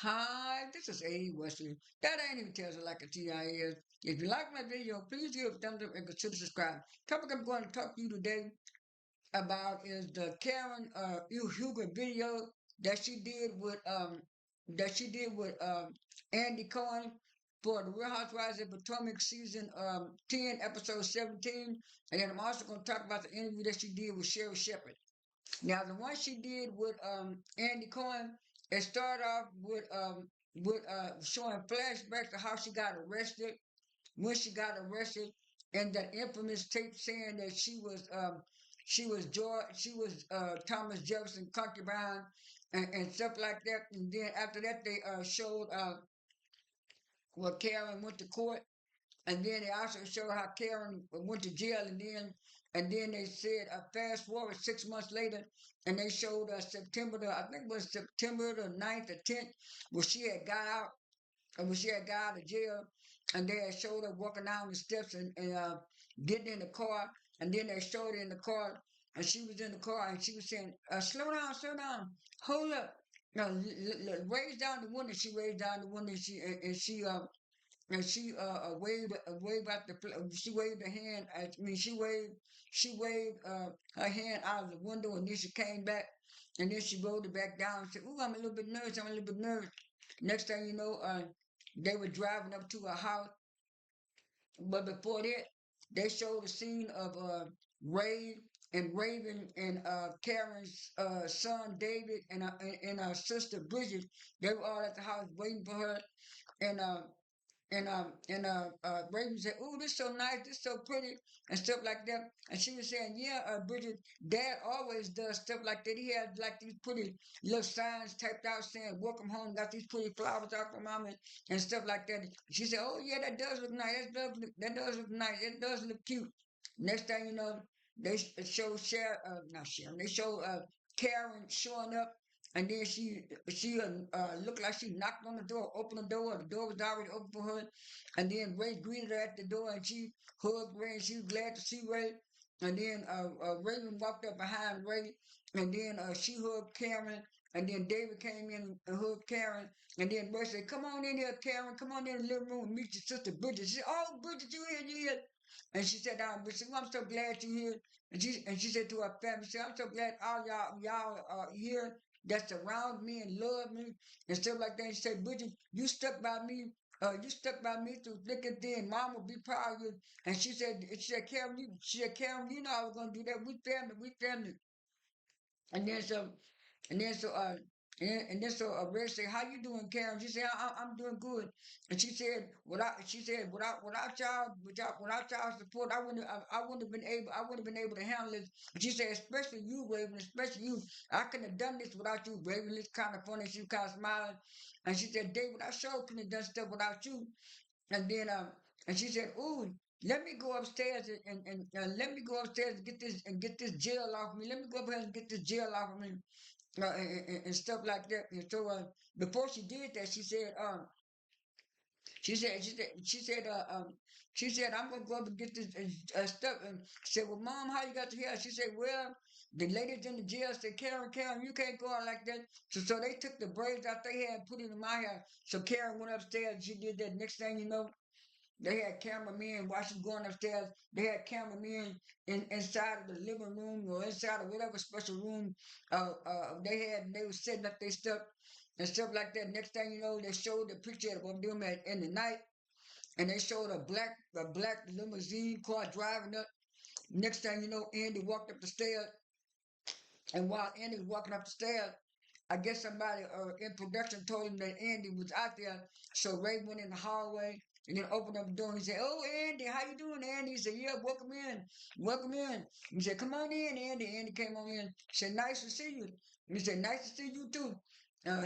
Hi, this is A. Wesley. That ain't even tells you like a TI is. If you like my video, please give a thumbs up and consider subscribe. Topic I'm going to talk to you today about is the Karen Huger video that she did with Andy Cohen for the Real Housewives of Potomac season 10 episode 17, and then I'm also going to talk about the interview that she did with Sherry Shepherd. Now, the one she did with Andy Cohen, it started off with showing flashbacks to how she got arrested, when she got arrested, and that infamous tape saying that she was Thomas Jefferson concubine and stuff like that. And then after that, they showed where Karen went to court, and then they also showed how Karen went to jail, and then they said fast forward 6 months later, and they showed September I think it was September the 9th or 10th, where she had got out, and when she had got out of jail, and they had showed her walking down the steps and getting in the car, and then they showed her in the car, and she was in the car, and she was saying, slow down, hold up. No, raise down the window. She raised down the window, and she waved out she waved her hand. She waved her hand out of the window, and then she came back, and then she rolled it back down and said, "Ooh, I'm a little bit nervous. I'm a little bit nervous." Next thing you know, they were driving up to her house, but before that, they showed a scene of Ray and Raven and Karen's son David and her sister Bridget. They were all at the house waiting for her, and Raven said, "Ooh, this so nice, this so pretty," and stuff like that. And she was saying, "Yeah, Bridget, Dad always does stuff like that. He has like these pretty little signs typed out saying, 'Welcome home.' Got these pretty flowers out for Mom and stuff like that." She said, "Oh yeah, that does look nice. That does look nice. It does look cute." Next thing you know, they show not Sharon. They show Karen showing up, and then she looked like she knocked on the door, opened the door. The door was already open for her, and then Ray greeted her at the door, and she hugged Ray, and she was glad to see Ray. And then Raven walked up behind Ray, and then she hugged Karen, and then David came in and hugged Karen, and then Ray said, "Come on in here, Karen. Come on in the living room and meet your sister Bridget." She said, "Oh, Bridget, you here? You here?" And she said, Bridget, "Well, I'm so glad you're here." And she said to her family, she said, "I'm so glad all y'all are here that surround me and love me and stuff like that." She said, "Bridget, you stuck by me through thick and thin. Mom will be proud of you." And Karen, you know I was gonna do that. We family. And then so and then so Red said, "How you doing, Karen?" She said, I'm doing good." And without y'all support, I wouldn't have been able to handle this. And she said, "Especially you, Raven, especially you. I couldn't have done this without you, Raven." It's kind of funny. She was kind of smiling. And she said, "David, I sure couldn't have done stuff without you." And then and she said, "Ooh, let me go upstairs and let me go upstairs and get this jail off of me. Let me go up here and get this jail off of me." And stuff like that. And so before she did that, she said, "I'm gonna go up and get this stuff." And she said, "Well, Mom, how you got to here?" She said, "Well, the ladies in the jail said, Karen, you can't go out like that." So they took the braids out they had, put it in my hair. So Karen went upstairs. She did that. Next thing you know, they had cameramen while she was going upstairs. They had cameramen inside of the living room or inside of whatever special room they had, and they were setting up their stuff and stuff like that. Next thing you know, they showed the picture of them in the night, and they showed a black limousine car driving up. Next thing you know, Andy walked up the stairs, and while Andy was walking up the stairs, I guess somebody in production told him that Andy was out there. So Ray went in the hallway and then opened up the door and he said, "Oh, Andy, how you doing, Andy?" He said, "Yeah, welcome in, welcome in." He said, "Come on in, Andy." Andy came on in. He said, "Nice to see you." He said, "Nice to see you too."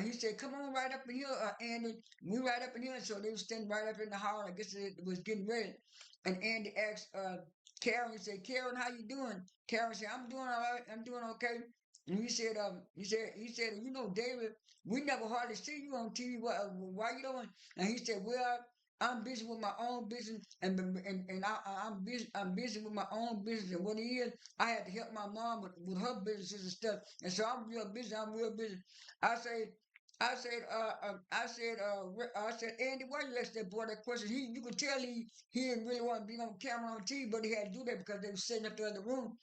He said, "Come on right up in here, Andy." We right up in here. So they were standing right up in the hall. I guess it was getting ready. And Andy asked Karen, he said, "Karen, how you doing?" Karen said, "I'm doing all right. I'm doing okay." And he said, "David, we never hardly see you on TV. Why you doing?" And he said, "Well, I'm busy with my own business, I'm busy with my own business. And what it is, I had to help my mom with her businesses and stuff. And so I'm real busy. I'm real busy." I say, I said, Andy, why you ask that boy that question? You could tell he didn't really want to be on camera on TV, but he had to do that because they were sitting up there in the room.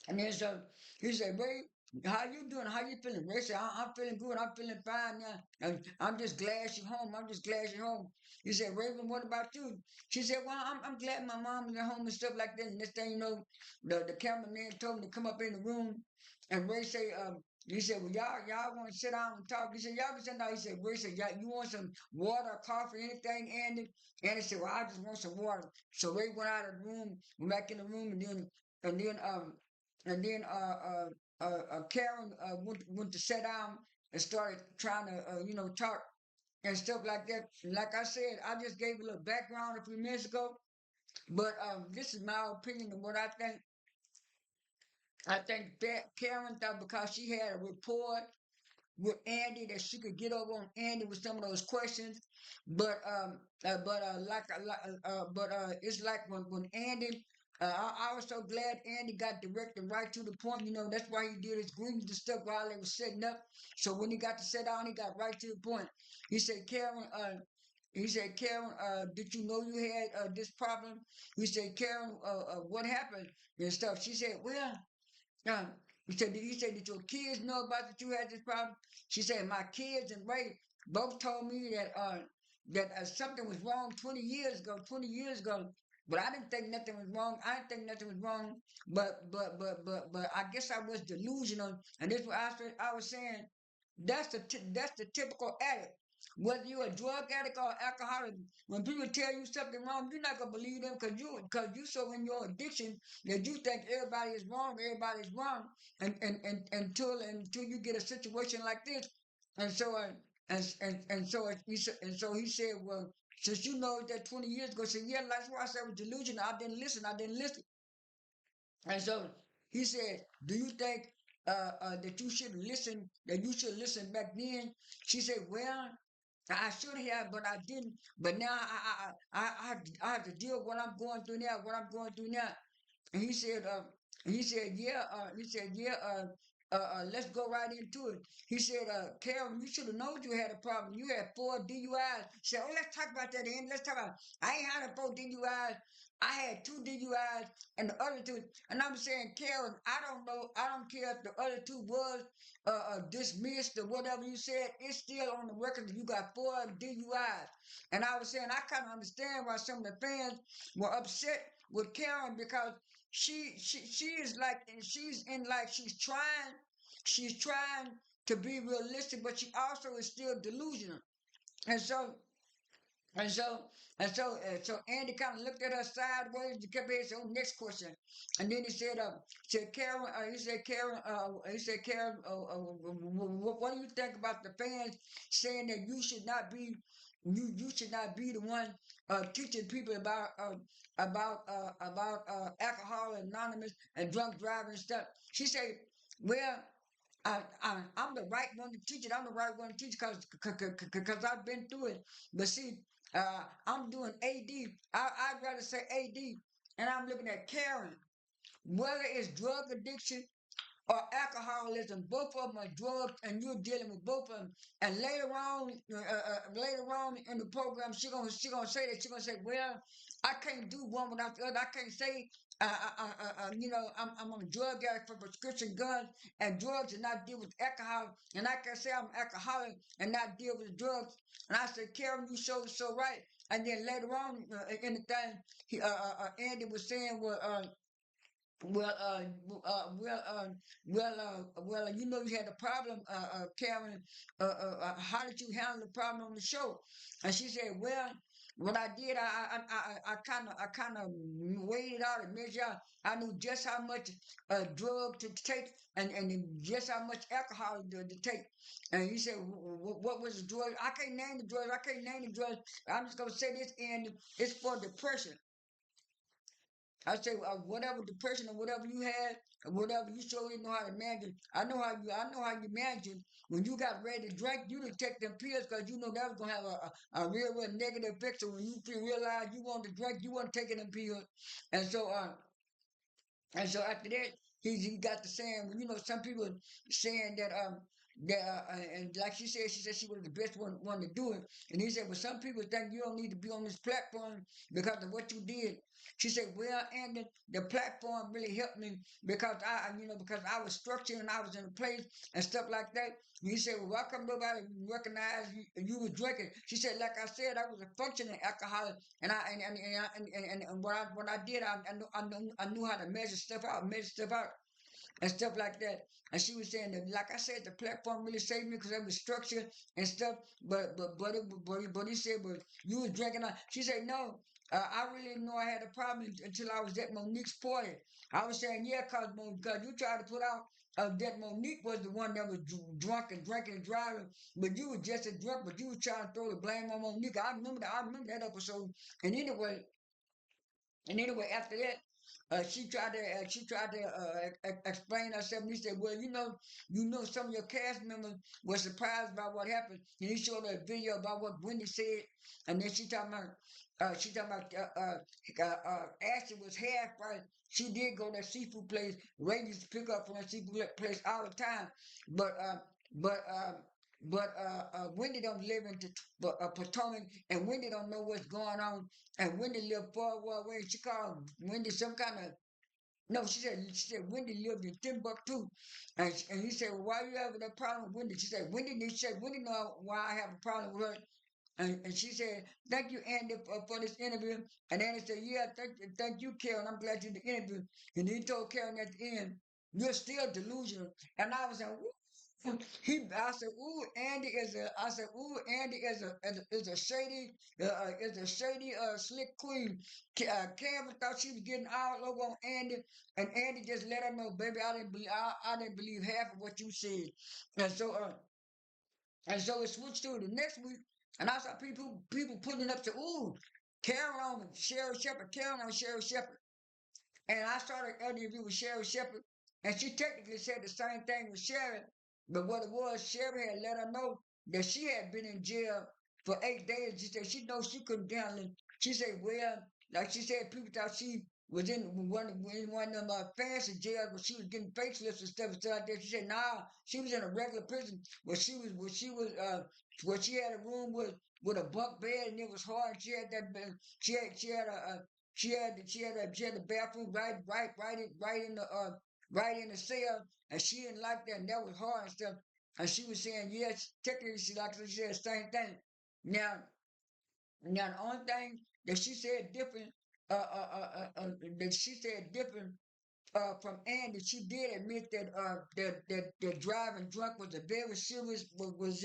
And then so he said, Ray, how you doing? How you feeling? Ray said, I'm feeling good. I'm feeling fine now. And I'm just glad she's home. I'm just glad she's home. He said, Raven, what about you? She said, well, I'm glad my mom is at home and stuff like that. And this thing, you know, the cameraman told me to come up in the room. And Ray said, he said, well, y'all want to sit down and talk? He said, y'all can sit down. He said, Ray said, y'all, you want some water, coffee, anything, Andy? Andy said, well, I just want some water. So Ray went out of the room, went back in the room, and then then Karen went to sit down and started trying to you know talk and stuff like that. Like I said, I just gave a little background a few minutes ago, but this is my opinion of what I think. I think that Karen thought because she had a report with Andy that she could get over on Andy with some of those questions. But it's like when Andy. I was so glad Andy got directed right to the point. You know, that's why he did his greens and stuff while they were setting up. So when he got to sit down, he got right to the point. He said, Karen, did you know you had this problem? He said, Karen, what happened and stuff? She said, well, um, he said, did your kids know about that you had this problem? She said, my kids and Ray both told me that something was wrong 20 years ago, 20 years ago. But I didn't think nothing was wrong. I didn't think nothing was wrong. But I guess I was delusional. And this what I was saying. That's the typical addict. Whether you're a drug addict or alcoholic, when people tell you something wrong, you're not gonna believe them because you so in your addiction that you think everybody is wrong, everybody's wrong, until you get a situation like this, and so and so he said, well, since you know that 20 years ago, said yeah, that's why I said I was delusional. I didn't listen, and so he said, do you think that you should listen, that you should listen back then? She said, well, I should have, but I didn't. But now I have to deal with what I'm going through now, what I'm going through now. And he said, yeah, let's go right into it. He said, Karen, you should have known you had a problem. You had 4 DUIs. He said, oh, let's talk about that, Andy. Let's talk about it. I ain't had 4 DUIs. I had 2 DUIs and the other two. And I'm saying, Karen, I don't know. I don't care if the other two was dismissed or whatever you said. It's still on the record that you got 4 DUIs. And I was saying, I kind of understand why some of the fans were upset with Karen because she is like she's in like she's trying to be realistic, but she also is still delusional. And so and so so Andy kind of looked at her sideways and kept asking, "Oh, next question." And then said Karen, he said Karen, what do you think about the fans saying that you should not be the one teaching people about alcohol anonymous and drunk driving and stuff? She said, "Well, I'm the right one to teach it. I'm the right one to teach because I've been through it. But see, I'm doing AD. I'd rather say AD, and I'm looking at Karen. Whether it's drug addiction or alcoholism, both of them are drugs, and you're dealing with both of them. And later on in the program, she gonna say that she gonna say, "Well, I can't do one without the other. I can't say, I'm on a drug addict for prescription guns and drugs, and not deal with alcohol, and I can say I'm alcoholic and not deal with drugs." And I said, "Karen, you so right." And then later on in the thing, Andy was saying, well, uh, uh, well, uh, you know, you had a problem, Karen. How did you handle the problem on the show? And she said, well, what I did, I kind of weighed it out and measured out. I knew just how much drug to take and just how much alcohol to take. And he said, what was the drug? I can't name the drugs. I can't name the drugs. I'm just gonna say this, and it's for depression. I say whatever depression or whatever you had, or whatever you surely know how to manage it. I know how you manage it. When you got ready to drink, you didn't take them pills because you know that was gonna have a real negative effect. So when you realize you want to drink, you want to take them pills, and so and so after that, he got the saying. You know, some people saying that and like she said she was the best one to do it. And he said, well, some people think you don't need to be on this platform because of what you did. She said, well, and the platform really helped me because because I was structured and I was in a place and stuff like that. And he said, well, why come nobody recognized you were drinking? She said, like I said, I was a functioning alcoholic, and what I did, I knew how to measure stuff out and stuff like that. And she was saying that, like I said, the platform really saved me because of the structure and stuff. But he said, but you was drinking. She said, no. I really didn't know I had a problem until I was at Monique's party. I was saying, yeah, cause you tried to put out that Monique was the one that was drunk and drinking and driving, but you was just as drunk, but you was trying to throw the blame on Monique. I remember that. I remember that episode. And anyway, after that, she tried to explain herself. And he said, "Well, some of your cast members were surprised by what happened." And he showed her a video about what Wendy said, and then she talking about Ashley was half right. She did go to that seafood place. Ray used to pick up from that seafood place all the time, but but Wendy don't live in Potomac, and Wendy don't know what's going on. And Wendy lived far away. She called Wendy some kind of no. She said Wendy lived in Timbuktu, and he said, well, why you having that problem with Wendy? She said Wendy know why I have a problem with her. And she said, thank you, Andy, for this interview. And Andy said, yeah, thank you, Karen. I'm glad you did the interview. And he told Karen at the end, you're still delusional. And I was like, I said, ooh, Andy is a shady, slick queen. Cameron thought she was getting all over on Andy, and Andy just let her know, baby, I didn't believe half of what you said. And so, it switched to the next week, and I saw people putting up to, ooh, Karen on Sherry Shepherd, Karen on Sherry Shepherd. And I started an interview with Sherry Shepherd, and she technically said the same thing with Sherry. But what it was, Sherry had let her know that she had been in jail for 8 days. She said she knows she couldn't handle it. She said, well, like she said, people thought she was in one of them fancy jails where she was getting facelifts and stuff like that. She said, nah, she was in a regular prison where she had a room with a bunk bed and it was hard. She had that bed. She had a she had the bathroom right in the cell, and she didn't like that, and that was hard and stuff. And she was saying, yes, technically she likes it. She said the same thing. Now, the only thing that she said different, that she said different from Andy, she did admit that driving drunk was a very serious was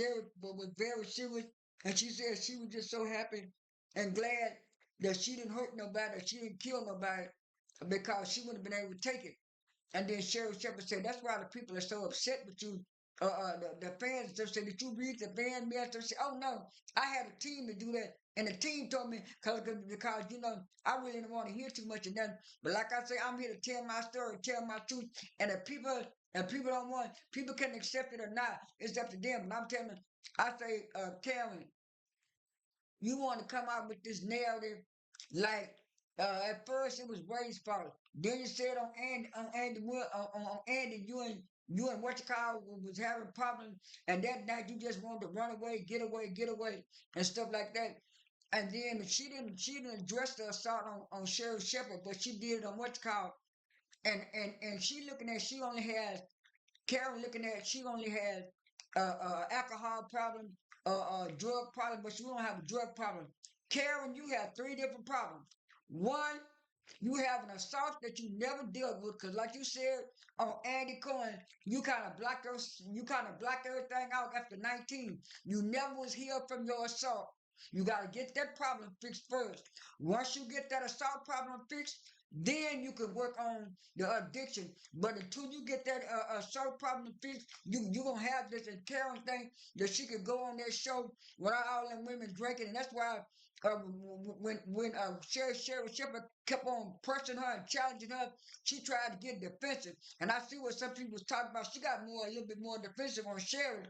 very serious, and she said she was just so happy and glad that she didn't hurt nobody, that she didn't kill nobody, because she wouldn't have been able to take it. And then Cheryl Shepard said, that's why the people are so upset with you. The fans just said, did you read the fan mail? They said, oh no, I had a team to do that. And the team told me, because I really didn't want to hear too much of that. But like I say, I'm here to tell my story, tell my truth. And if people don't want, people can accept it or not. It's up to them. But I'm telling you, I say, Karen, you want to come out with this narrative like at first it was Ray's fault. Then you said on Andy, you and what you call was having problems, and that night you just wanted to run away, get away, and stuff like that. And then she didn't address the assault on Sheriff Shepard, but she did it on what you call, and she looking at she only has Karen looking at she only has alcohol problem, drug problem, but you don't have a drug problem. Karen, you have three different problems. One, you have an assault that you never dealt with, because like you said on Andy Cohen, you kind of blocked everything out after 19. You never was healed from your assault. You got to get that problem fixed first. Once you get that assault problem fixed, then you can work on the addiction. But until you get that assault problem fixed, you gonna have this. And Karen think that she could go on that show without all them women drinking, and that's why when Sherry Shepherd kept on pressing her and challenging her, she tried to get defensive. And I see what some people was talking about. She got a little bit more defensive on Sherry.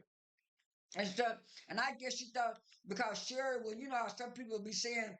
and stuff. And I guess she thought because Sherry, well, you know how some people be saying,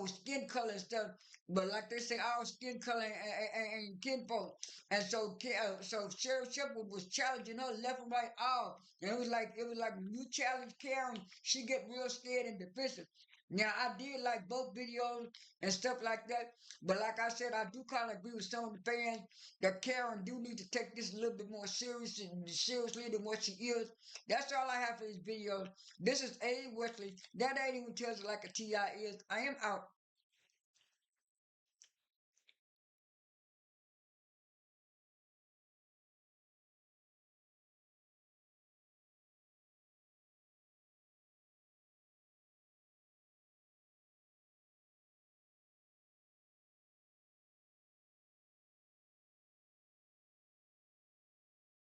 skin color and stuff, but like they say, all skin color and kinfolk. And so, so Sherry Shepherd was challenging her left and right all, and it was like when you challenge Karen, she get real scared and defensive. Now I did like both videos and stuff like that, but like I said, I do kind of agree with some of the fans that Karen do need to take this a little bit more seriously than what she is. That's all I have for this video. This is A. Wesley. That ain't even tells it like a TI is. I am out.